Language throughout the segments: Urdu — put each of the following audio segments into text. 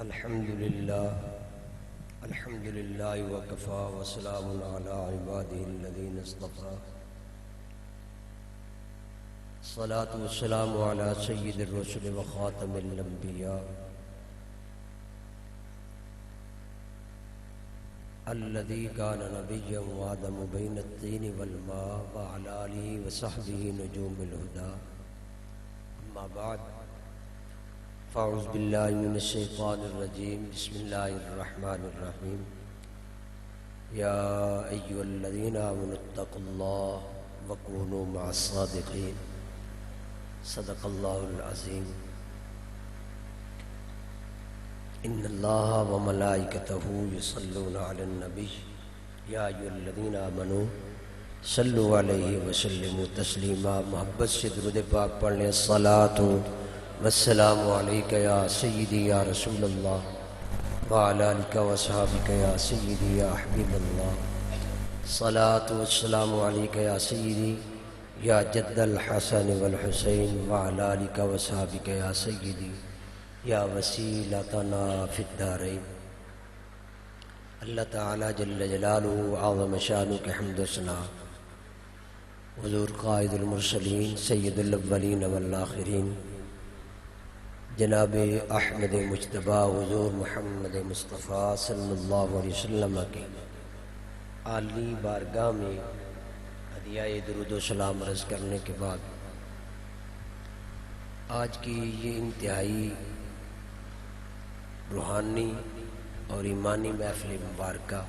الحمد لله وكفى وسلام على عباده الذين اصطفى الصلاة والسلام على سيد الرسل وخاتم الأنبياء الذي كان نبيا وآدم بين الطين والماء وعلى آله وصحبه نجوم الهدى أما بعد فأعوذ بالله من الشيطان الرجيم بسم الله الرحمن الرحيم يا أيها الذين آمنوا اتقوا الله وكونوا مع الصادقين صدق الله العظيم إن الله وملائكته يصلون على النبي يا أيها الذين آمنوا صلوا عليه وسلموا تسليما محبت سے درود پاک پڑھ لیں الصلاة والسلام علیکہ یا سیدی یا رسول اللہ وعلی آلک وصحابک یا سیدی یا حبیب اللہ الصلاة والسلام علیکہ یا سیدی یا جد الحسن والحسین وعلی آلک وصحابک یا سیدی یا وسیلتنا فی الدارین۔ اللہ تعالی جل جلالہ عظم شانہ کے حمد و ثنا حضور قائد المرسلین سید الاولین والآخرین جناب احمد مجتبیٰ حضور محمد مصطفیٰ صلی اللہ علیہ وسلم کے عالی بارگاہ میں ہدیہ درود و سلام عرض کرنے کے بعد آج کی یہ انتہائی روحانی اور ایمانی محفل مبارکہ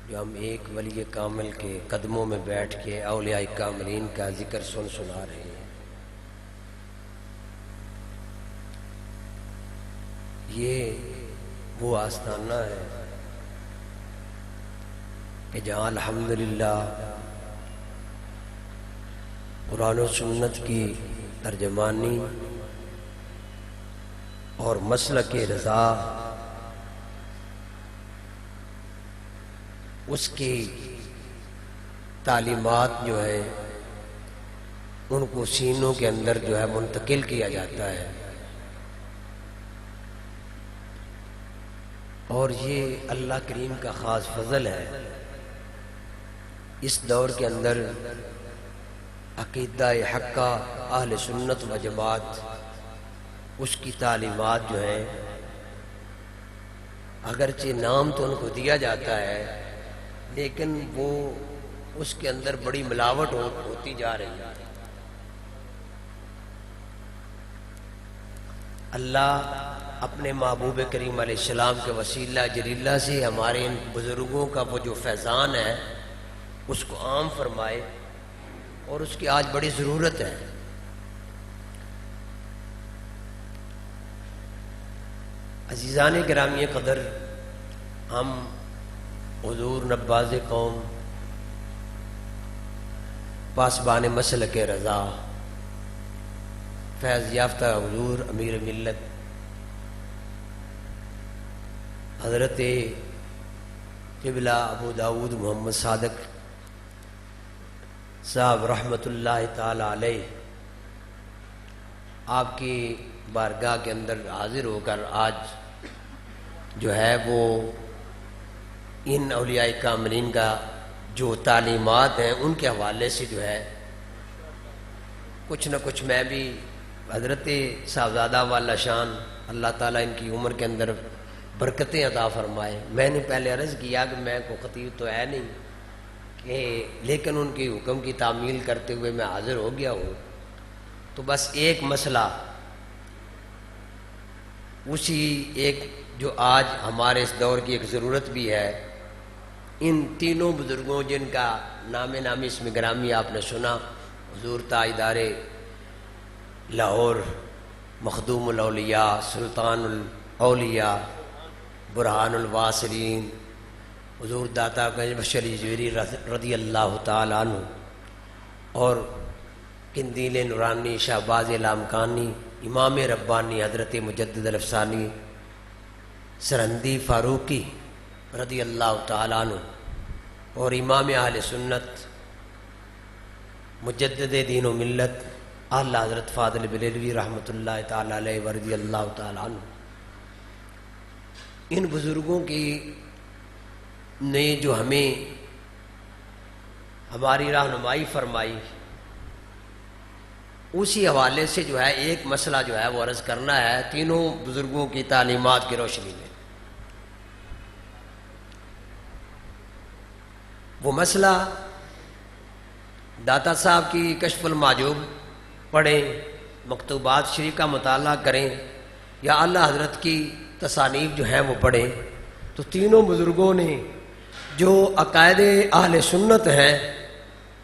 جو ہم ایک ولی کامل کے قدموں میں بیٹھ کے اولیاء کاملین کا ذکر سنا رہے ہیں، یہ وہ آستانہ ہے کہ جہاں الحمدللہ قرآن و سنت کی ترجمانی اور مسلک رضا اس کی تعلیمات جو ہے ان کو سینوں کے اندر جو ہے منتقل کیا جاتا ہے، اور یہ اللہ کریم کا خاص فضل ہے۔ اس دور کے اندر عقیدہ حقہ اہل سنت و جماعت اس کی تعلیمات جو ہیں اگرچہ نام تو ان کو دیا جاتا ہے لیکن وہ اس کے اندر بڑی ملاوٹ ہوتی جا رہی ہے۔ اللہ اپنے محبوب کریم علیہ السلام کے وسیلہ جلیلہ سے ہمارے ان بزرگوں کا وہ جو فیضان ہے اس کو عام فرمائے، اور اس کی آج بڑی ضرورت ہے۔ عزیزان گرامی قدر، ہم حضور نباز قوم پاسبان مسلک رضا فیض یافتہ حضور امیر ملت حضرت قبلہ ابو داود محمد صادق صاحب رحمۃ اللہ تعالی علیہ آپ کی بارگاہ کے اندر حاضر ہو کر آج جو ہے وہ ان اولیاء کاملین کا جو تعلیمات ہیں ان کے حوالے سے جو ہے کچھ نہ کچھ میں بھی حضرت صاحبزادہ والا شان اللہ تعالیٰ ان کی عمر کے اندر برکتیں عطا فرمائے۔ میں نے پہلے عرض کیا کہ میں کو خطیب تو ہے نہیں کہ لیکن ان کی حکم کی تعمیل کرتے ہوئے میں حاضر ہو گیا ہوں، تو بس ایک مسئلہ اسی ایک جو آج ہمارے اس دور کی ایک ضرورت بھی ہے، ان تینوں بزرگوں جن کا نام نامی اسم گرامی آپ نے سنا، حضور تاجدار لاہور مخدوم الاولیاء سلطان الاولیاء برہان الواصلین حضور داتا گنج بخش علی جویری رضی اللہ تعالیٰ عنہ، اور قندیل نورانی شہباز لامکانی امام ربانی حضرت مجدد الافسانی سرہندی فاروقی رضی اللہ تعالیٰ عنہ، اور امام اہل سنت مجدد دین و ملت اعلیٰ حضرت فاضل بریلوی رحمۃ اللہ تعالیٰ علیہ ورضی اللہ تعالیٰ عنہ، ان بزرگوں کی نے جو ہمیں ہماری رہنمائی فرمائی، اسی حوالے سے جو ہے ایک مسئلہ جو ہے وہ عرض کرنا ہے تینوں بزرگوں کی تعلیمات کی روشنی میں۔ وہ مسئلہ داتا صاحب کی کشف المحجوب پڑھیں، مکتوبات شریف کا مطالعہ کریں، یا اعلیٰ حضرت کی تصانیف جو ہیں وہ پڑھیں، تو تینوں بزرگوں نے جو عقائد اہل سنت ہیں،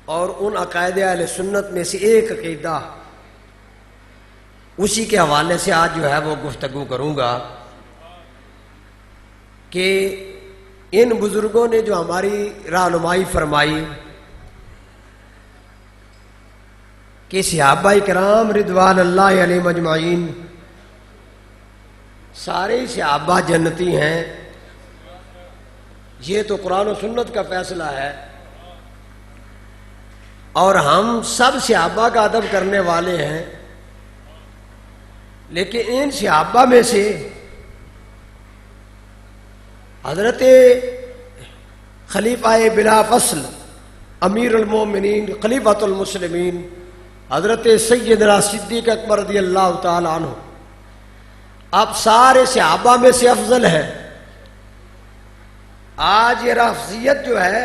اور ان عقائد اہل سنت میں سے ایک عقیدہ، اسی کے حوالے سے آج جو ہے وہ گفتگو کروں گا کہ ان بزرگوں نے جو ہماری رہنمائی فرمائی کہ صحابہ کرام رضوان اللہ علیہم اجمعین سارے صحابہ جنتی ہیں، یہ تو قرآن و سنت کا فیصلہ ہے، اور ہم سب صحابہ کا ادب کرنے والے ہیں، لیکن ان صحابہ میں سے حضرت خلیفہ بلا فصل امیر المومنین خلیفۃ المسلمین حضرت سیدنا صدیق اکبر رضی اللہ تعالی عنہ اب سارے صحابہ میں سے افضل ہے۔ آج یہ رافضیت جو ہے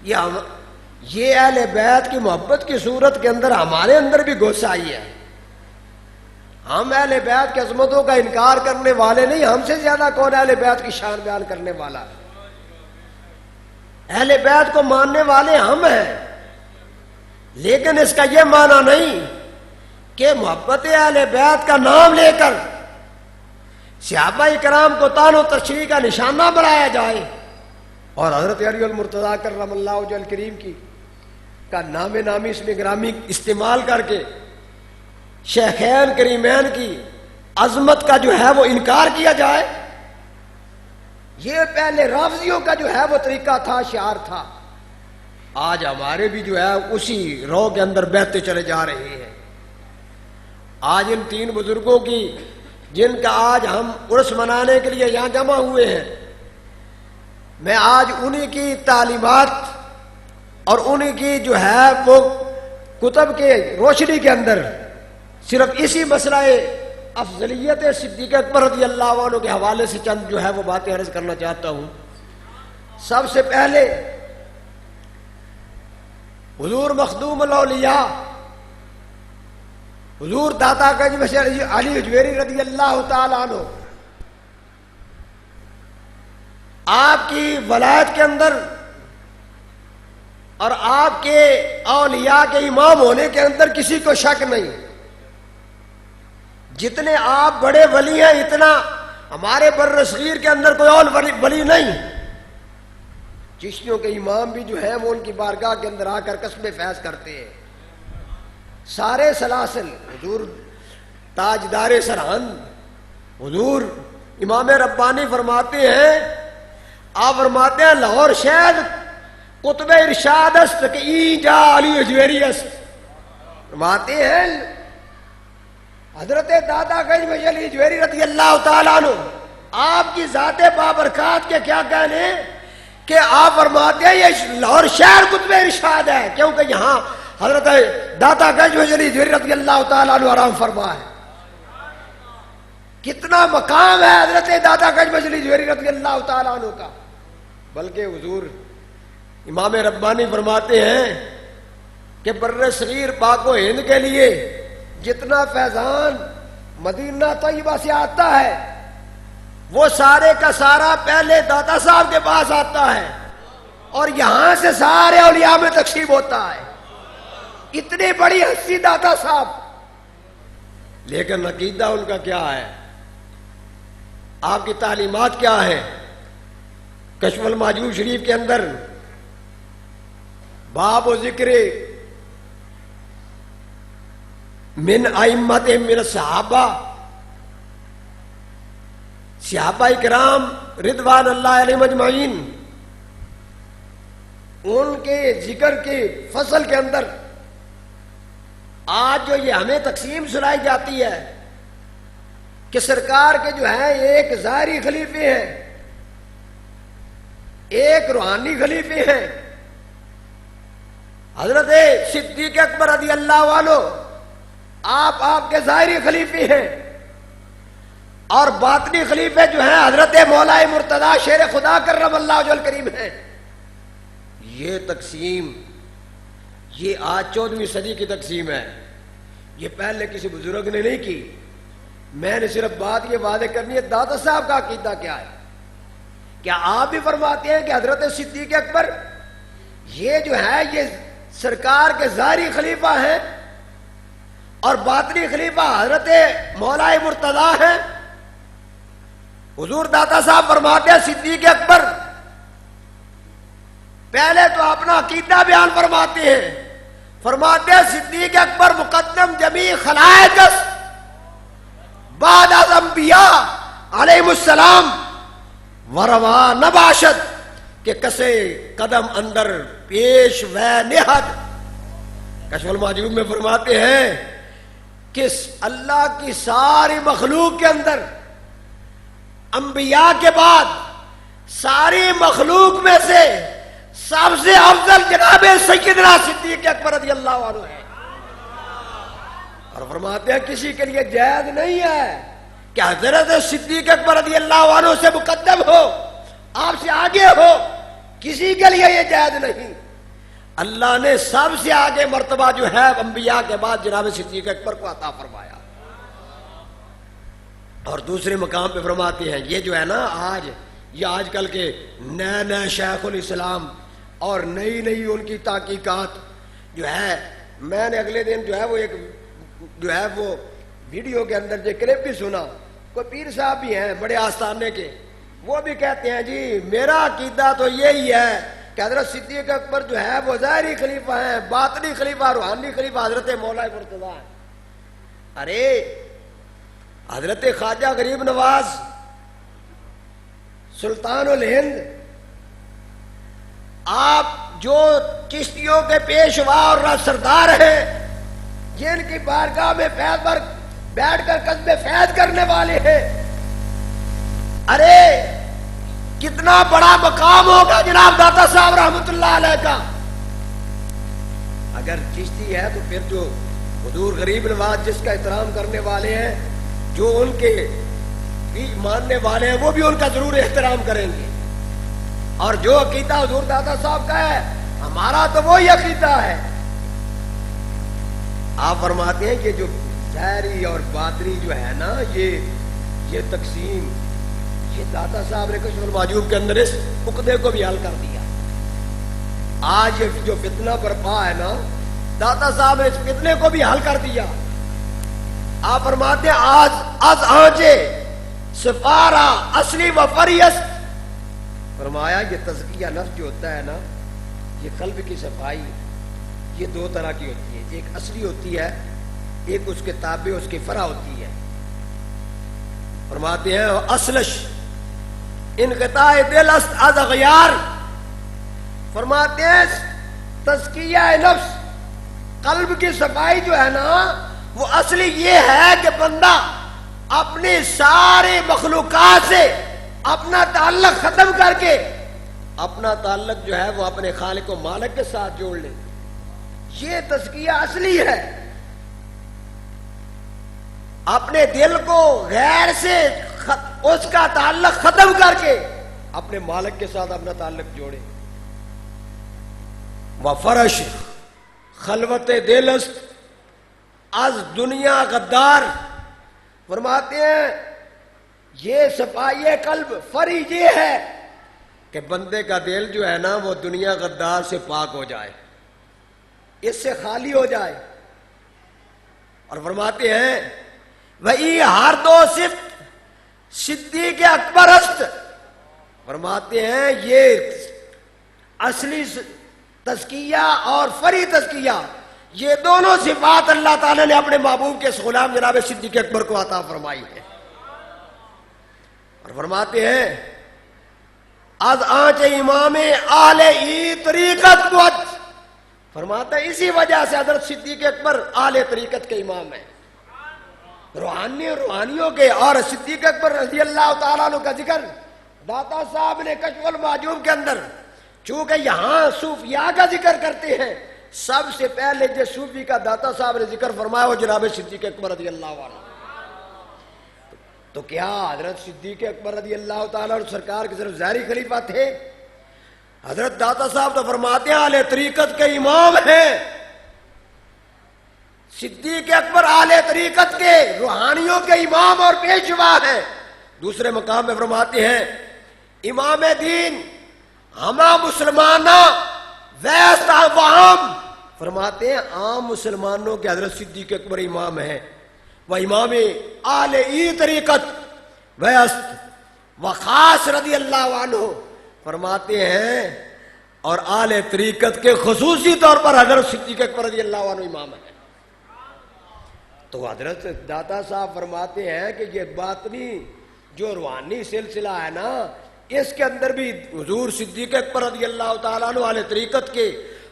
یہ اہل بیت کی محبت کی صورت کے اندر ہمارے اندر بھی گھس آئی ہے۔ ہم اہل بیت کی عظمتوں کا انکار کرنے والے نہیں، ہم سے زیادہ کون اہل بیت کی شان بیان کرنے والا ہے؟ اہل بیت کو ماننے والے ہم ہیں، لیکن اس کا یہ معنی نہیں کہ محبت اہل بیت کا نام لے کر صحابہ کرام کو طعن و تشریح کا نشانہ بنایا جائے، اور حضرت علی المرتضیٰ کرم اللہ وجہہ الکریم کی کا نام نامی اسم گرامی استعمال کر کے شیخین کریمین کی عظمت کا جو ہے وہ انکار کیا جائے، یہ پہلے رافضیوں کا جو ہے وہ طریقہ تھا، شعار تھا۔ آج ہمارے بھی جو ہے اسی رو کے اندر بہتے چلے جا رہے ہیں۔ آج ان تین بزرگوں کی جن کا آج ہم عرس منانے کے لیے یہاں جمع ہوئے ہیں، میں آج انہی کی تعلیمات اور انہی کی جو ہے وہ کتب کے روشنی کے اندر صرف اسی مسئلہ افضلیت صدیق اکبر رضی اللہ عنہ کے حوالے سے چند جو ہے وہ باتیں عرض کرنا چاہتا ہوں۔ سب سے پہلے حضور مخدوم الاولیاء حضور داتا گنج علی حجویری رضی اللہ تعالی عنہ آپ کی ولایت کے اندر اور آپ کے اولیاء کے امام ہونے کے اندر کسی کو شک نہیں۔ جتنے آپ بڑے ولی ہیں اتنا ہمارے بر صغیر کے اندر کوئی اور ولی نہیں۔ چشتیوں کے امام بھی جو ہیں وہ ان کی بارگاہ کے اندر آ کر قسم فیض کرتے ہیں۔ سارے سلاسل حضور تاجدار سرہند حضور امام ربانی فرماتے ہیں، آپ فرماتے ہیں لاہور شہد قطب ارشاد است کہ ای جا علی حجویری است۔ فرماتے ہیں حضرت دادا گنج میں علی حجویری رضی اللہ تعالیٰ عنہ آپ کی ذات بابرکات کے کیا کہنے کہ آپ فرماتے ہیں یہ لاہور شہر قطب ارشاد ہے، کیونکہ یہاں حضرت داتا گنج میں علی حجویری رضی اللہ تعالیٰ عنہ آرام فرما ہے۔ کتنا مقام ہے حضرت داتا گنج میں علی حجویری رضی اللہ تعالیٰ عنہ کا۔ بلکہ حضور امام ربانی فرماتے ہیں کہ بر صغیر پاک و ہند کے لیے جتنا فیضان مدینہ طیبہ سے آتا ہے وہ سارے کا سارا پہلے داتا صاحب کے پاس آتا ہے، اور یہاں سے سارے اولیاء میں تقسیم ہوتا ہے۔ اتنی بڑی ہستی داتا صاحب، لیکن عقیدہ ان کا کیا ہے؟ آپ کی تعلیمات کیا ہے؟ کشف المحجوب شریف کے اندر باب و ذکر من ائمت من الصحابہ، صحابہ کرام رضوان اللہ علیہم اجمعین، ان کے ذکر کے فصل کے اندر آج جو یہ ہمیں تقسیم سنائی جاتی ہے، کہ سرکار کے جو ہیں ایک ظاہری خلیفے ہیں، ایک روحانی خلیفے ہیں۔ حضرت صدیق اکبر رضی اللہ عنہ آپ کے ظاہری خلیفے ہیں، اور باطنی خلیفے جو ہیں حضرت مولا مرتضی شیر خدا کرم اللہ وجہ الکریم ہیں۔ یہ تقسیم یہ آج 14ویں صدی کی تقسیم ہے، یہ پہلے کسی بزرگ نے نہیں کی۔ میں نے صرف بات یہ واضح کرنی ہے داتا صاحب کا عقیدہ کیا ہے۔ کیا آپ بھی فرماتے ہیں کہ حضرت صدیق اکبر یہ جو ہے یہ سرکار کے ظاہری خلیفہ ہیں اور باطنی خلیفہ حضرت مولا مرتضی ہیں؟ حضور داتا صاحب فرماتے ہیں صدیق اکبر پہلے تو اپنا عقیدہ بیان فرماتے ہیں، فرماتے ہیں صدیق اکبر مقدم جمیع خلائق بعد از انبیاء علیہ السلام وروا نباشد کہ کسے قدم اندر پیش و نہد۔ کشف المحجوب میں فرماتے ہیں کہ اللہ کی ساری مخلوق کے اندر انبیاء کے بعد ساری مخلوق میں سے سب سے افضل جناب سیدنا صدیق اکبر رضی اللہ عنہ ہے۔ اور فرماتے ہیں کسی کے لیے جائز نہیں ہے کہ حضرت صدیق اکبر رضی اللہ عنہ سے مقدم ہو، آپ سے آگے ہو، کسی کے لیے یہ جائز نہیں۔ اللہ نے سب سے آگے مرتبہ جو ہے انبیاء کے بعد جناب صدیق اکبر کو عطا فرمایا۔ اور دوسرے مقام پہ فرماتے ہیں یہ جو ہے نا آج کل کے نئے شیخ الاسلام اور نئی ان کی تحقیقات جو ہے، میں نے اگلے دن جو ہے وہ ایک جو ہے وہ ویڈیو کے اندر جو کلپ بھی سنا، کوئی پیر صاحب بھی ہیں بڑے آستانے کے، وہ بھی کہتے ہیں جی میرا عقیدہ تو یہی ہے کہ حضرت صدیق اکبر جو ہے وہ ظاہری خلیفہ ہیں، باطنی خلیفہ روحانی خلیفہ حضرت مولا مرتضی ہیں۔ ارے حضرت خواجہ غریب نواز سلطان الہند، آپ جو چشتیوں کے پیشوا اور سردار ہیں، جن کی بارگاہ میں فیض پر بیٹھ کر قصب فیض کرنے والے ہیں، ارے کتنا بڑا مقام ہوگا جناب داتا صاحب رحمت اللہ علیہ کا۔ اگر چشتی ہے تو پھر جو حضور غریب نواز جس کا احترام کرنے والے ہیں، جو ان کے بھی ماننے والے ہیں، وہ بھی ان کا ضرور احترام کریں گے۔ اور جو عقیدہ حضور داتا صاحب کا ہے ہمارا تو وہی عقیدہ ہے۔ آپ فرماتے ہیں کہ جو ظاہری اور باطنی جو ہے نا یہ تقسیم، یہ داتا صاحب نے کشف المحجوب کے اندر اس عقدے کو بھی حل کر دیا۔ آج یہ جو فتنہ برپا ہے نا، داتا صاحب نے اس فتنے کو بھی حل کر دیا۔ آپ فرماتے ہیں آج آنچے سفارا اصلی و فریس، فرمایا یہ تزکیہ نفس جو ہوتا ہے نا، یہ قلب کی صفائی، یہ دو طرح کی ہوتی ہے، ایک اصلی ہوتی ہے، ایک اس کے تابع اس کی فرع ہوتی ہے۔ فرماتے ہیں اصلش انقطاع دل است از اغیار، فرماتے ہیں تزکیہ نفس قلب کی صفائی جو ہے نا وہ اصلی یہ ہے کہ بندہ اپنی سارے مخلوقات سے اپنا تعلق ختم کر کے اپنا تعلق جو ہے وہ اپنے خالق و مالک کے ساتھ جوڑ لے، یہ تزکیہ اصلی ہے۔ اپنے دل کو غیر سے اس کا تعلق ختم کر کے اپنے مالک کے ساتھ اپنا تعلق جوڑے۔ وفرش خلوت دل است از دنیا غدار، فرماتے ہیں یہ صفائی قلب فری یہ ہے کہ بندے کا دل جو ہے نا وہ دنیا غدار سے پاک ہو جائے، اس سے خالی ہو جائے۔ اور فرماتے ہیں وہی ہر دو صفت صدیق اکبر است، فرماتے ہیں یہ اصلی تزکیہ اور فری تزکیہ، یہ دونوں صفات اللہ تعالیٰ نے اپنے محبوب کے غلام جناب صدیق اکبر کو عطا فرمائی ہے۔ اور فرماتے ہیں از آنچ امام اہل ای طریقت بود، فرماتے ہیں اسی وجہ سے حضرت صدیق اکبر اہل طریقت کے امام ہیں۔ روحانیوں کے اور صدیق اکبر رضی اللہ تعالیٰ عنہ کا ذکر داتا صاحب نے کشف المعجوب کے اندر چونکہ یہاں صوفیاء کا ذکر کرتے ہیں، سب سے پہلے جو صوفی کا داتا صاحب نے ذکر فرمایا وہ جناب صدیق اکبر رضی اللہ عنہ۔ تو کیا حضرت صدیق اکبر رضی اللہ تعالیٰ عنہ سرکار کی صرف ظاہری خلیفہ تھے؟ حضرت داتا صاحب تو فرماتے ہیں اہل طریقت کے امام ہیں، صدیق اکبر اہل طریقت کے روحانیوں کے امام اور پیشوا ہیں۔ دوسرے مقام میں فرماتے ہیں امام دین ہما مسلمانہ ویست عوام، فرماتے ہیں عام مسلمانوں کے حضرت صدیق اکبر امام ہیں، وہ امام اہل ای طریقت ویست و خاص رضی اللہ عنہ، فرماتے ہیں اور اہل طریقت کے خصوصی طور پر حضرت صدیق اکبر رضی اللہ عنہ امام ہیں۔ تو حضرت داتا صاحب فرماتے ہیں کہ یہ باطنی جو روحانی سلسلہ ہے نا، اس کے اندر بھی حضور صدیق اکبر رضی اللہ تعالیٰ عنہ اہل طریقت کے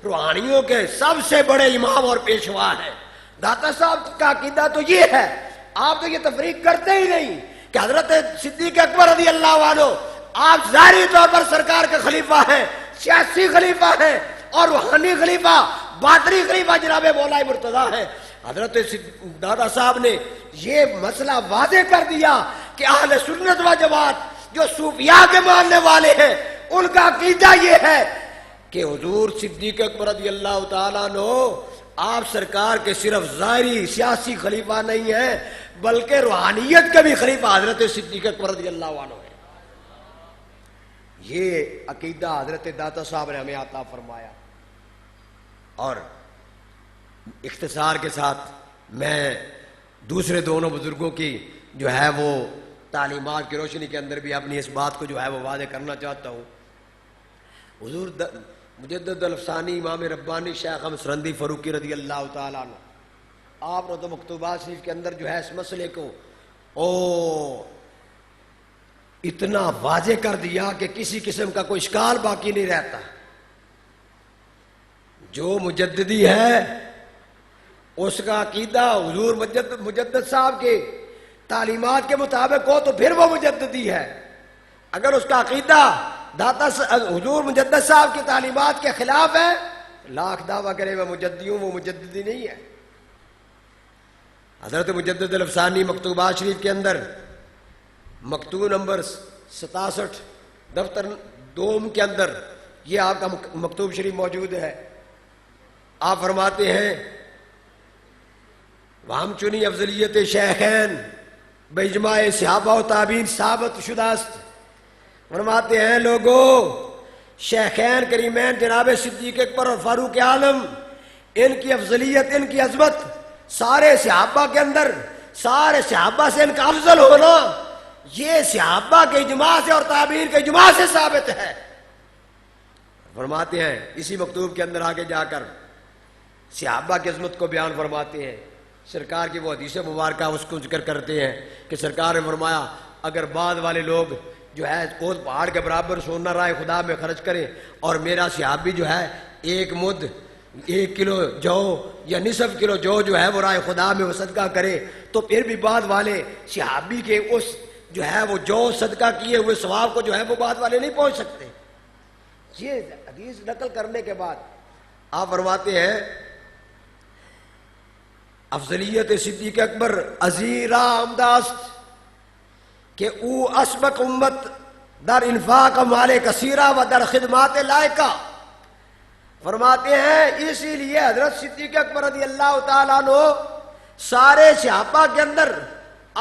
روحانیوں کے سب سے بڑے امام اور پیشوا ہیں۔ داتا صاحب کا عقیدہ تو یہ ہے، آپ تو یہ تفریق کرتے ہی نہیں کہ حضرت صدیق اکبر رضی اللہ عنہ آپ ظاہری طور پر سرکار کے خلیفہ ہیں، سیاسی خلیفہ ہیں، اور روحانی خلیفہ باطنی خلیفہ جناب مولا مرتضیٰ ہیں۔ حضرت دادا صاحب نے یہ مسئلہ واضح کر دیا کہ اہل سنت و جماعت جو صوفیاء کے ماننے والے ہیں ان کا عقیدہ یہ ہے کہ حضور صدیق اکبر رضی اللہ تعالیٰ عنہ آپ سرکار کے صرف ظاہری سیاسی خلیفہ نہیں ہیں بلکہ روحانیت کے بھی خلیفہ حضرت صدیق اکبر رضی اللہ عنہ ہیں۔ یہ عقیدہ حضرت داتا صاحب نے ہمیں عطا فرمایا۔ اور اختصار کے ساتھ میں دوسرے دونوں بزرگوں کی جو ہے وہ تعلیمات کی روشنی کے اندر بھی اپنی اس بات کو جو ہے وہ واضح کرنا چاہتا ہوں۔ حضور مجدد الافسانی امام ربانی شیخ احمد سرندی فاروقی رضی اللہ تعالیٰ عنہ، آپ نے تو مکتوبات شریف کے اندر جو ہے اس مسئلے کو اتنا واضح کر دیا کہ کسی قسم کا کوئی اشکال باقی نہیں رہتا۔ جو مجددی ہے اس کا عقیدہ حضور مجدد صاحب کے تعلیمات کے مطابق ہو تو پھر وہ مجددی ہے، اگر اس کا عقیدہ حضور مجدد صاحب کی تعلیمات کے خلاف ہے، لاکھ دعویٰ کرے میں مجددی ہوں، وہ مجددی نہیں ہے۔ حضرت مجدد الافسانی مکتوبات شریف کے اندر مکتوب نمبر 67 دفتر دوم کے اندر یہ آپ کا مکتوب شریف موجود ہے۔ آپ فرماتے ہیں وہم چنی افضلیت شیخین باجماع صحابہ و تابعین ثابت شدہ است۔ فرماتے ہیں لوگوں، شیخین کریمین جناب صدیق اکبر اور فاروق اعظم، ان کی افضلیت، ان کی عظمت سارے صحابہ کے اندر، سارے صحابہ سے ان کا افضل ہونا یہ صحابہ کے اجماع سے اور تابعین کے اجماع سے ثابت ہے۔ فرماتے ہیں اسی مکتوب کے اندر آگے جا کر صحابہ کی عظمت کو بیان فرماتے ہیں، سرکار کی وہ حدیث مبارکہ اس کو ذکر کرتے ہیں کہ سرکار نے فرمایا اگر بعد والے لوگ جو ہے اس پہاڑ کے برابر سونا رائے خدا میں خرچ کریں اور میرا صحابی جو ہے 1 مد 1 کلو جو یا نصف کلو جو ہے وہ رائے خدا میں وہ صدقہ کرے تو پھر بھی بعد والے صحابی کے اس جو ہے وہ جو صدقہ کیے ہوئے ثواب کو جو ہے وہ بعد والے نہیں پہنچ سکتے۔ یہ حدیث نقل کرنے کے بعد آپ فرماتے ہیں افضلیت صدیق اکبر عزیرہ امداست کہ او اسبق امت در انفاق مال کثیرہ و در خدمات لائقہ۔ فرماتے ہیں اسی لیے حضرت صدیق اکبر رضی اللہ تعالیٰ عنہ سارے صحابہ کے اندر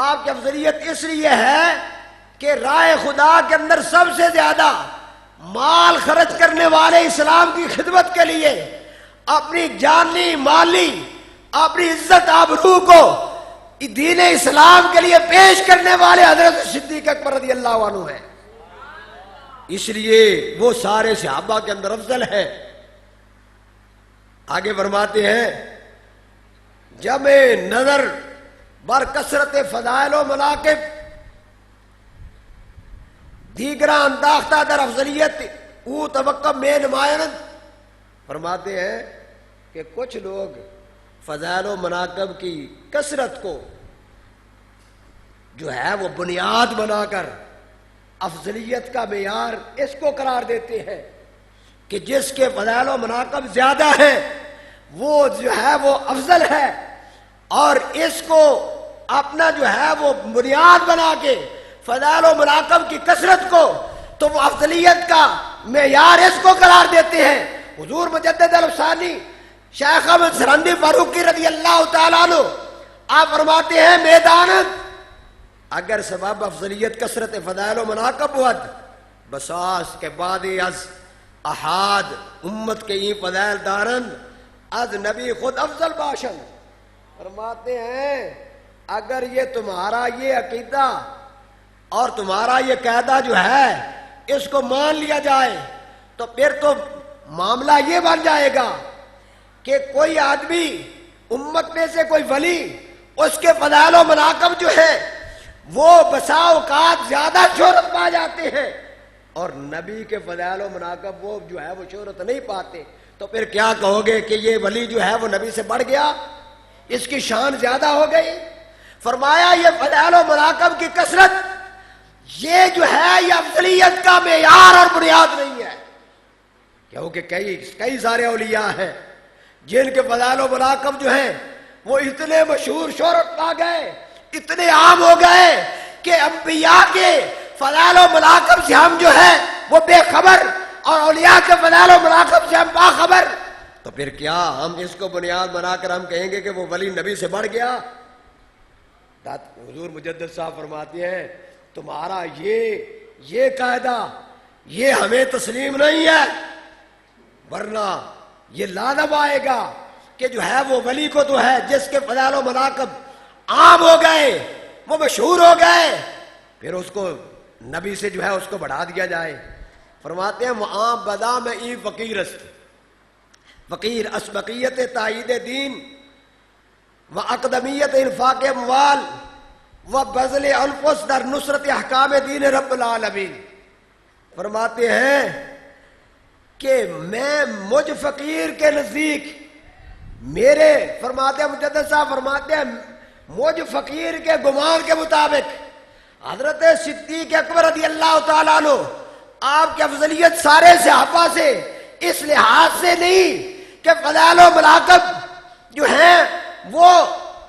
آپ کی افضلیت اس لیے ہے کہ راہ خدا کے اندر سب سے زیادہ مال خرچ کرنے والے اسلام کی خدمت کے لیے اپنی جانی مالی اپنی عزت آبرو کو دین اسلام کے لیے پیش کرنے والے حضرت صدیق اکبر رضی اللہ عنہ ہیں، اس لیے وہ سارے صحابہ کے اندر افضل ہیں۔ آگے فرماتے ہیں جمع نظر بر کثرت فضائل و مناقب دیگرہ انداختہ در افضلیت او توقع میں نمائند۔ فرماتے ہیں کہ کچھ لوگ فضائل و مناقب کی کثرت کو جو ہے وہ بنیاد بنا کر افضلیت کا معیار اس کو قرار دیتے ہیں کہ جس کے فضائل و مناقب زیادہ ہیں وہ جو ہے وہ افضل ہے، اور اس کو اپنا جو ہے وہ بنیاد بنا کے فضائل و مناقب کی کثرت کو تو وہ افضلیت کا معیار اس کو قرار دیتے ہیں۔ حضور مجدد الفسانی شیخ احمد سرہندی فاروقی رضی اللہ تعالیٰ عنہ آپ فرماتے ہیں میدانت اگر سبب افضلیت کثرت فضائل و مناقب ود بساس کے بعد از احاد امت کے یہ فضائل دارن از نبی خود افضل باشن۔ فرماتے ہیں اگر یہ تمہارا یہ عقیدہ اور تمہارا یہ قاعدہ جو ہے اس کو مان لیا جائے تو پھر تو معاملہ یہ بن جائے گا کہ کوئی آدمی امت میں سے کوئی ولی اس کے فضائل و مناقب جو ہے وہ بسا اوقات زیادہ شہرت پا جاتے ہیں، اور نبی کے فضائل و مناقب وہ جو ہے وہ شہرت نہیں پاتے، تو پھر کیا کہو گے کہ یہ ولی جو ہے وہ نبی سے بڑھ گیا، اس کی شان زیادہ ہو گئی؟ فرمایا یہ فضائل و مناقب کی کثرت یہ جو ہے یہ افضلیت کا معیار اور بنیاد نہیں ہے، کیونکہ کئی سارے اولیاء ہیں جن کے فضائل و مناقب جو ہیں وہ اتنے مشہور شہرت پا گئے، اتنے عام ہو گئے کہ انبیاء کے فضائل و مناقب سے ہم جو ہے وہ بے خبر اور اولیاء کے فضائل و مناقب سے ہم باخبر، تو پھر کیا ہم اس کو بنیاد بنا کر ہم کہیں گے کہ وہ ولی نبی سے بڑھ گیا؟ حضور مجدد صاحب فرماتے ہیں تمہارا یہ قاعدہ یہ ہمیں تسلیم نہیں ہے، ورنہ یہ لازم آئے گا کہ جو ہے وہ ولی کو تو ہے جس کے فضائل و مناقب عام ہو گئے وہ مشہور ہو گئے پھر اس کو نبی سے جو ہے اس کو بڑھا دیا جائے۔ فرماتے ہیں معام بدا میں ای فقیر است فقیر اسبقیت تائید دین و اقدمیت انفاق اموال و بذل انفس در نصرت احکام دین رب العالمین۔ فرماتے ہیں کہ میں مجھ فقیر کے نزدیک میرے فرماتے ہیں مجدد صاحب فرماتے ہیں مجھ فقیر کے گمان کے مطابق حضرت صدیق اکبر رضی اللہ تعالیٰ عنہ آپ کی افضلیت سارے صحابہ سے اس لحاظ سے نہیں کہ فضائل و مناقب جو ہیں وہ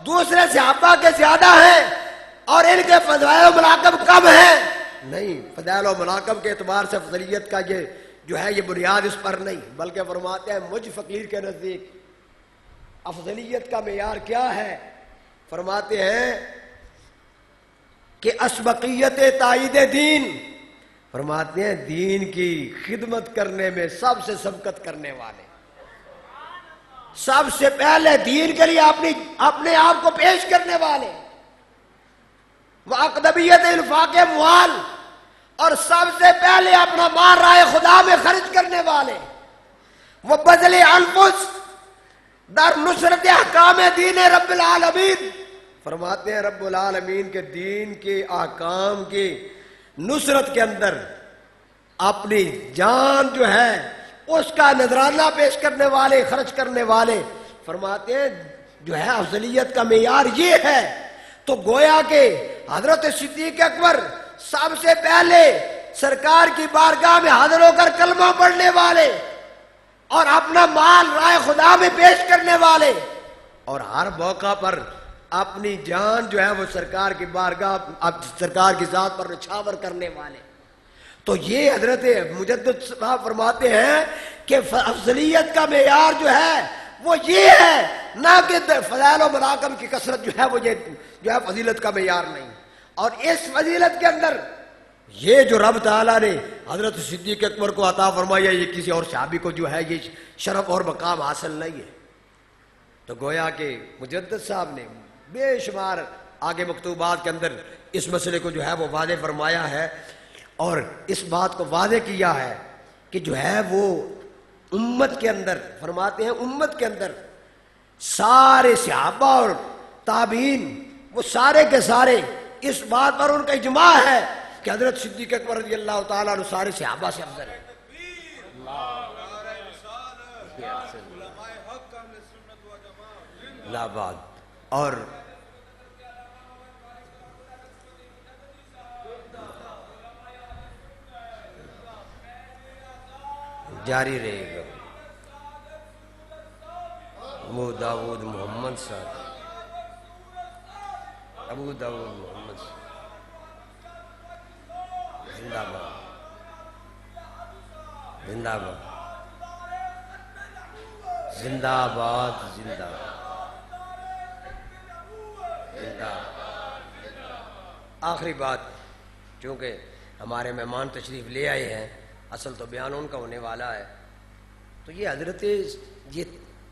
دوسرے صحابہ کے زیادہ ہیں اور ان کے فضائل و مناقب کم ہیں، نہیں، فضائل و مناقب کے اعتبار سے افضلیت کا یہ جو ہے یہ بنیاد اس پر نہیں، بلکہ فرماتے ہیں مجھ فقیر کے نزدیک افضلیت کا معیار کیا ہے؟ فرماتے ہیں کہ اسبقیت تائید دین، فرماتے ہیں دین کی خدمت کرنے میں سب سے سبقت کرنے والے، سب سے پہلے دین کے لیے اپنے آپ کو پیش کرنے والے، وہ اقدمیت انفاق اموال اور سب سے پہلے اپنا مال راہ خدا میں خرچ کرنے والے، وہ بذل انفس در نصرت احکام دین رب العالمین، فرماتے ہیں رب العالمین کے دین کے احکام کی نصرت کے اندر اپنی جان جو ہے اس کا نذرانہ پیش کرنے والے، خرچ کرنے والے، فرماتے ہیں جو ہے افضلیت کا معیار یہ ہے۔ تو گویا کہ حضرت صدیق اکبر سب سے پہلے سرکار کی بارگاہ میں حاضر ہو کر کلمہ پڑھنے والے اور اپنا مال رائے خدا میں پیش کرنے والے اور ہر موقع پر اپنی جان جو ہے وہ سرکار کی بارگاہ سرکار کی ذات پر نچھاور کرنے والے، تو یہ حضرت مجدد صاحب فرماتے ہیں کہ افضلیت کا معیار جو ہے وہ یہ ہے، نہ کہ فضائل و مناقب کی کثرت جو ہے وہ یہ جو ہے فضیلت کا معیار نہیں۔ اور اس فضیلت کے اندر یہ جو رب تعالیٰ نے حضرت صدیق اکبر کو عطا فرمایا یہ کسی اور صحابی کو جو ہے یہ شرف اور مقام حاصل نہیں ہے، تو گویا کہ مجدد صاحب نے بے شمار آگے مکتوبات کے اندر اس مسئلے کو جو ہے وہ واضح فرمایا ہے اور اس بات کو واضح کیا ہے کہ جو ہے وہ امت کے اندر فرماتے ہیں امت کے اندر سارے صحابہ اور تابعین وہ سارے کے سارے اس بات پر ان کا اجماع ہے کہ حضرت صدیق اکبر رضی اللہ تعالیٰ عنہ سارے صحابہ سے افضل ہے۔ اور جاری رہے گا. ابو داود محمد صاحب، ابو داود محمد صاحب زندہ باد، زندہ باد، زندہ باد، زندہ زندہ. آخری بات، چونکہ ہمارے مہمان تشریف لے آئے ہیں، اصل تو بیان ان کا ہونے والا ہے، تو یہ حضرت یہ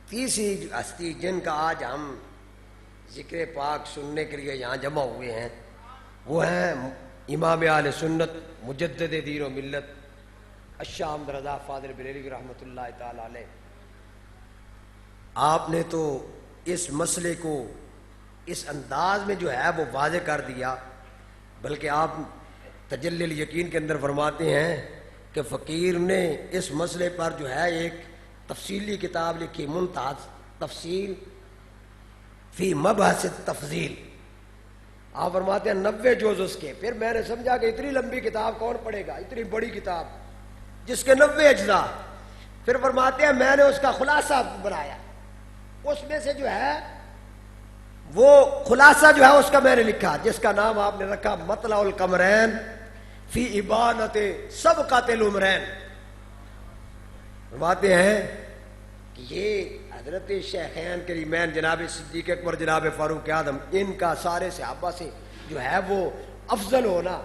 تیسری ہستی جن کا آج ہم ذکر پاک سننے کے لیے یہاں جمع ہوئے ہیں، وہ ہیں امام اہل سنت مجدد دین و ملت الشاہ احمد رضا فاضل بریلوی رحمۃ اللہ تعالی علیہ. آپ نے تو اس مسئلے کو اس انداز میں جو ہے وہ واضح کر دیا، بلکہ آپ تجلی الیقین کے اندر فرماتے ہیں کہ فقیر نے اس مسئلے پر جو ہے ایک تفصیلی کتاب لکھی، منتہی تفصیل فی مبحث التفضیل. آپ فرماتے ہیں 90 جز اس کے. پھر میں نے سمجھا کہ اتنی لمبی کتاب کون پڑھے گا، اتنی بڑی کتاب جس کے 90 اجزاء. پھر فرماتے ہیں میں نے اس کا خلاصہ بنایا، اس میں سے جو ہے وہ خلاصہ جو ہے اس کا میں نے لکھا، جس کا نام آپ نے رکھا مطلع القمرین فی ابانۃ سبقۃ العمرین. فرماتے ہیں کہ یہ حضرت شیخین کریمین جناب صدیق اکبر جناب فاروق اعظم، ان کا سارے صحابہ سے جو ہے وہ افضل ہونا،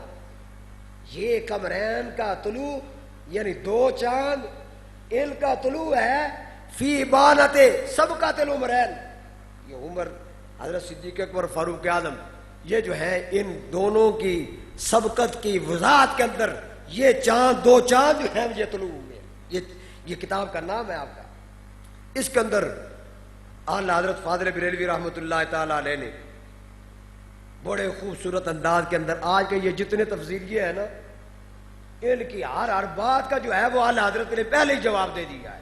یہ قمرین کا طلوع یعنی 2 چاند ان کا طلوع ہے فی ابانۃ سبقۃ العمرین. یہ عمر حضرت صدیق اکبر فاروق اعظم یہ جو ہے ان دونوں کی سبقت کی وضاحت کے اندر یہ چاند 2 چاند جو ہیں یہ طلوع ہوئے. یہ کتاب کا نام ہے آپ کا. اس کے اندر اعلیٰ حضرت فاضل بریلوی رحمۃ اللہ تعالی علیہ نے بڑے خوبصورت انداز کے اندر آج کے یہ جتنے تفصیل یہ ہے نا، ان کی ہر بات کا جو ہے وہ اعلیٰ حضرت نے پہلے ہی جواب دے دیا ہے.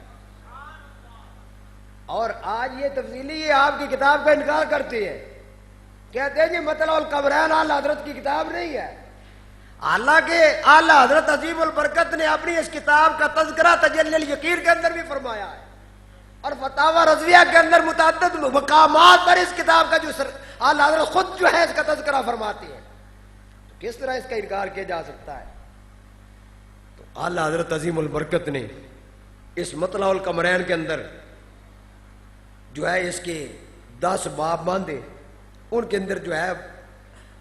اور آج یہ تفصیلی یہ آپ کی کتاب کا انکار کرتے ہیں، کہتے ہیں یہ مطلع القمرین اعلیٰ حضرت کی کتاب نہیں ہے. حالانکہ اعلیٰ حضرت عظیم البرکت نے اپنی اس کتاب کا تذکرہ تجلی الیقین کے اندر بھی فرمایا ہے، اور فتاوی رضویہ کے اندر متعدد مقامات پر اس کتاب کا جو اعلیٰ حضرت خود جو ہے اس کا تذکرہ فرماتے ہیں. تو کس طرح اس کا انکار کیا جا سکتا ہے؟ تو اعلیٰ حضرت عظیم البرکت نے اس مطلع القمرین کے اندر جو ہے اس کے 10 باب باندھے، ان کے اندر جو ہے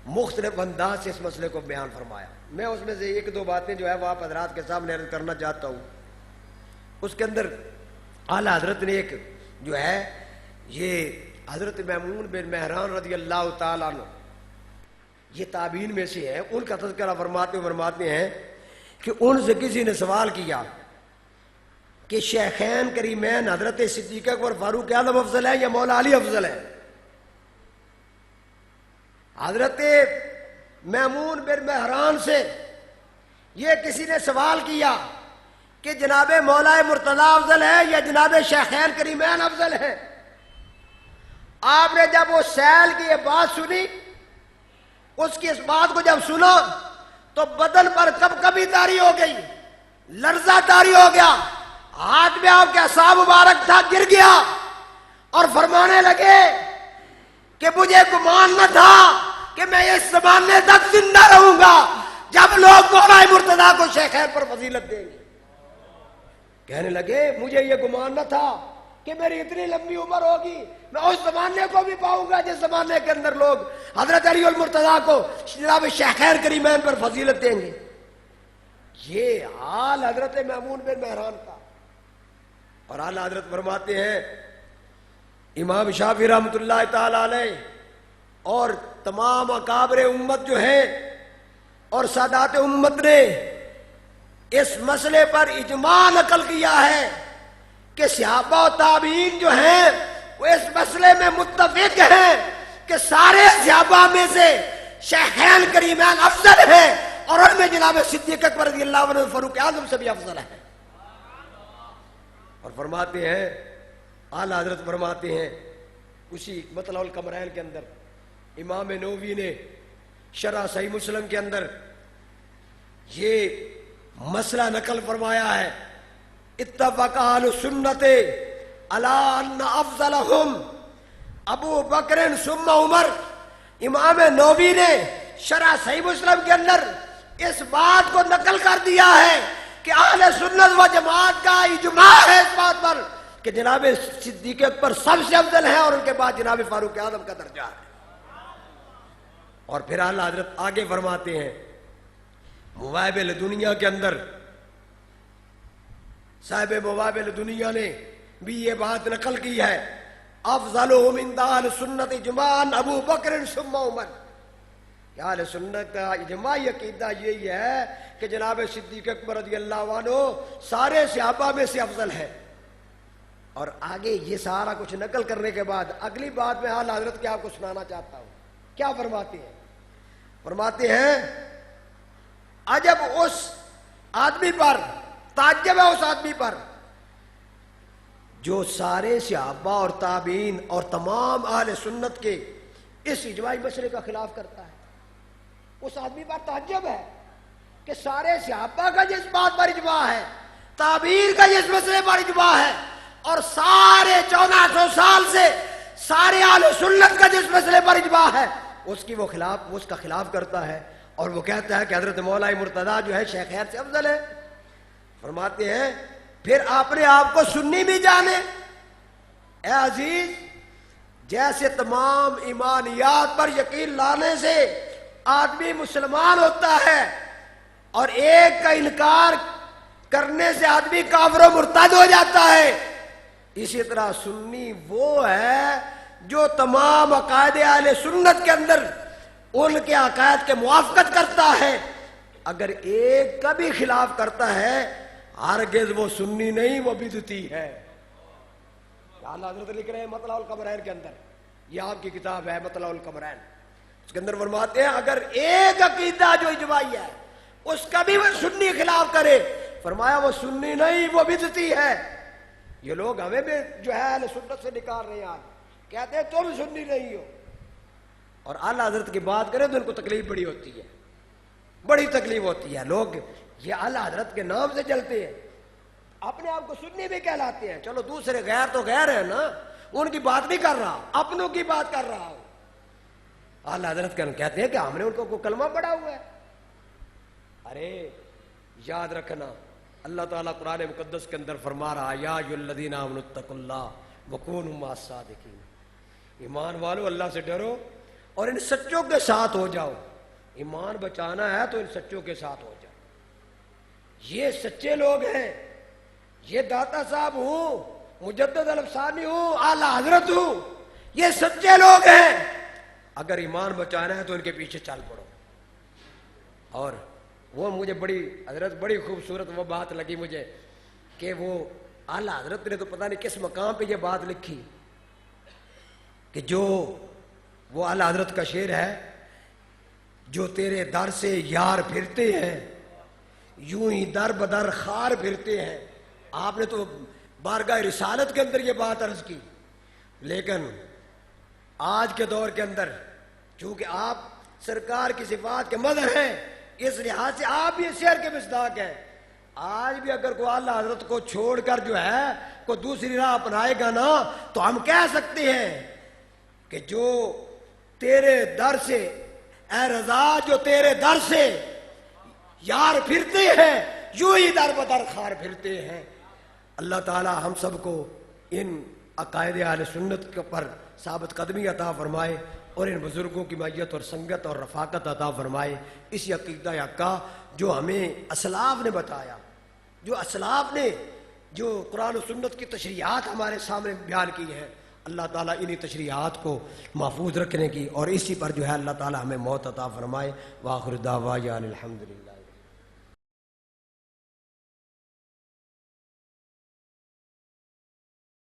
مختلف انداز سے اس مسئلے کو بیان فرمایا. میں اس میں سے 1-2 باتیں جو ہے وہ آپ حضرات کے سامنے عرض کرنا چاہتا ہوں. اس کے اندر اعلیٰ حضرت نے ایک جو ہے یہ حضرت میمون بن مہران رضی اللہ تعالیٰ عنہ، یہ تابعین میں سے ہیں، ان کا تذکرہ فرماتے ہیں کہ ان سے کسی نے سوال کیا کہ شیخین کریمین حضرت صدیق اکبر فاروق اعظم افضل ہے یا مولا علی افضل ہے؟ حضرت میمون بن مہران سے یہ کسی نے سوال کیا کہ جناب مولا مرتضی افضل ہے یا جناب شیخین کریمین افضل ہے؟ آپ نے جب وہ سیل کی یہ بات سنی، اس کی اس بات کو جب سنا تو بدن پر کب کبھی طاری ہو گئی، لرزہ طاری ہو گیا، ہاتھ میں آپ کے عصا مبارک تھا گر گیا، اور فرمانے لگے کہ مجھے گمان نہ تھا کہ میں اس زمانے تک زندہ رہوں گا جب لوگ مولا مرتضیٰ کو شیخین پر فضیلت دیں گے. کہنے لگے مجھے یہ گمان نہ تھا کہ میری اتنی لمبی عمر ہوگی، میں اس زمانے کو بھی پاؤں گا جس زمانے کے اندر لوگ حضرت علی المرتضیٰ کو جناب شیخین کریمین پر فضیلت دیں گے. یہ حال حضرت میمون بن مہران کا. اور اعلیٰ حضرت فرماتے ہیں امام شافعی رحمۃ اللہ تعالی علیہ اور تمام اکابر امت جو ہیں اور سادات امت نے اس مسئلے پر اجماع نقل کیا ہے کہ صحابہ و تابعین جو ہیں وہ اس مسئلے میں متفق ہیں کہ سارے صحابہ میں سے شیخین کریمین افضل ہیں، اور ان میں جناب صدیق اکبر رضی اللہ عنہ فاروق اعظم سے بھی افضل ہے. اور فرماتے ہیں اعلیٰ حضرت فرماتے ہیں اسی مطلع القمرین کے اندر امام نووی نے شرح صحیح مسلم کے اندر یہ مسئلہ نقل فرمایا ہے اتفق اہل السنت علی ان افضلہم ابو بکر ثم عمر. امام نووی نے شرح صحیح مسلم کے اندر اس بات کو نقل کر دیا ہے کہ اہل سنت و جماعت کا اجماع ہے اس بات پر کہ جناب صدیق اکبر سب سے افضل ہیں اور ان کے بعد جناب فاروق اعظم کا درجہ ہے. اور پھر اعلیٰ حضرت آگے فرماتے ہیں مواہب دنیا کے اندر صاحب مواہب دنیا نے بھی یہ بات نقل کی ہے افضلہم عند اہل سنت اجماعا ابو بکر ثم عمر. کہ اہل سنت کا اجماعی عقیدہ یہی ہے کہ جناب صدیق اکبر رضی اللہ عنہ سارے صحابہ میں سے افضل ہے. اور آگے یہ سارا کچھ نقل کرنے کے بعد اگلی بات میں اعلیٰ حضرت کے آپ کو سنانا چاہتا ہوں. کیا فرماتے ہیں؟ فرماتے ہیں عجب اس آدمی پر، تعجب ہے اس آدمی پر جو سارے صحابہ اور تابعین اور تمام اہل سنت کے اس اجماعی مسئلے کا خلاف کرتا ہے. اس آدمی پر تعجب ہے کہ سارے صحابہ کا جس بات پر اجماع ہے، تابعین کا جس مسئلے پر اجماع ہے، اور سارے 1400 سال سے سارے اہل سنت کا جس مسئلے پر اجماع ہے اس کا خلاف کرتا ہے. اور وہ کہتا ہے کہ حضرت مولا مرتضیٰ جو ہے شیخ خیر سے افضل ہے. فرماتے ہیں پھر آپ نے آپ کو سنی بھی جانے. اے عزیز، جیسے تمام ایمانیات پر یقین لانے سے آدمی مسلمان ہوتا ہے اور ایک کا انکار کرنے سے آدمی کافر و مرتد ہو جاتا ہے، اسی طرح سنی وہ ہے جو تمام عقائد اہل سنت کے اندر ان کے عقائد کے موافقت کرتا ہے. اگر ایک کا بھی خلاف کرتا ہے ہرگز وہ سنی نہیں، وہ بدعتی ہے. اعلیٰ حضرت لکھ رہے ہیں مطلع القمرین کے اندر، یہ آپ کی کتاب ہے مطلع القمرین، اس کے اندر فرماتے ہیں اگر ایک عقیدہ جو اجماعی ہے اس کا بھی وہ سنی خلاف کرے، فرمایا وہ سنی نہیں، وہ بدعتی ہے. یہ لوگ ہمیں بھی جو ہے اہل سنت سے نکال رہے ہیں، آج کہتے ہیں تم سنی نہیں ہو، اور اعلیٰ حضرت کی بات کریں تو ان کو تکلیف بڑی ہوتی ہے، بڑی تکلیف ہوتی ہے. لوگ یہ اعلیٰ حضرت کے نام سے چلتے ہیں، اپنے آپ کو سنی بھی کہلاتے ہیں. چلو دوسرے غیر تو غیر ہیں نا، ان کی بات نہیں کر رہا، اپنوں کی بات کر رہا ہوں. اعلیٰ حضرت کہتے ہیں کہ ہم نے ان کو کلمہ پڑھا ہوا ہے. ارے یاد رکھنا، اللہ تعالیٰ قرآن مقدس کے اندر فرما رہا یا ایھا الذین آمنوا اتقوا اللہ وکونوا مع الصادقین. ایمان والو اللہ سے ڈرو اور ان سچوں کے ساتھ ہو جاؤ. ایمان بچانا ہے تو ان سچوں کے ساتھ ہو جاؤ. یہ سچے لوگ ہیں، یہ داتا صاحب ہوں، مجدد الافسانی ہوں، اعلیٰ حضرت ہوں، یہ سچے لوگ ہیں. اگر ایمان بچانا ہے تو ان کے پیچھے چل پڑو. اور وہ مجھے بڑی خوبصورت وہ بات لگی مجھے کہ وہ اعلیٰ حضرت نے تو پتہ نہیں کس مقام پہ یہ بات لکھی کہ جو وہ اعلیٰ حضرت کا شعر ہے، جو تیرے در سے یار پھرتے ہیں یوں ہی در بدر خار پھرتے ہیں. آپ نے تو بارگاہ رسالت کے اندر یہ بات عرض کی، لیکن آج کے دور کے اندر چونکہ آپ سرکار کی صفات کے مظہر ہیں، اس لحاظ سے آپ بھی اس شعر کے مصداق ہیں. آج بھی اگر کوئی اعلیٰ حضرت کو چھوڑ کر جو ہے کوئی دوسری راہ اپنائے گا نا تو ہم کہہ سکتے ہیں کہ جو تیرے در سے اے رضا، جو تیرے در سے یار پھرتے ہیں یوں ہی در بدر خار پھرتے ہیں. اللہ تعالی ہم سب کو ان عقائد اہل سنت پر ثابت قدمی عطا فرمائے اور ان بزرگوں کی معیت اور سنگت اور رفاقت عطا فرمائے. اسی عقیدہ حق کا جو ہمیں اسلاف نے بتایا، جو اسلاف نے جو قرآن و سنت کی تشریحات ہمارے سامنے بیان کی ہیں، اللہ تعالیٰ انہی تشریحات کو محفوظ رکھنے کی اور اسی پر جو ہے اللہ تعالیٰ ہمیں موت عطا فرمائے. وآخر دعوانا الحمدللہ.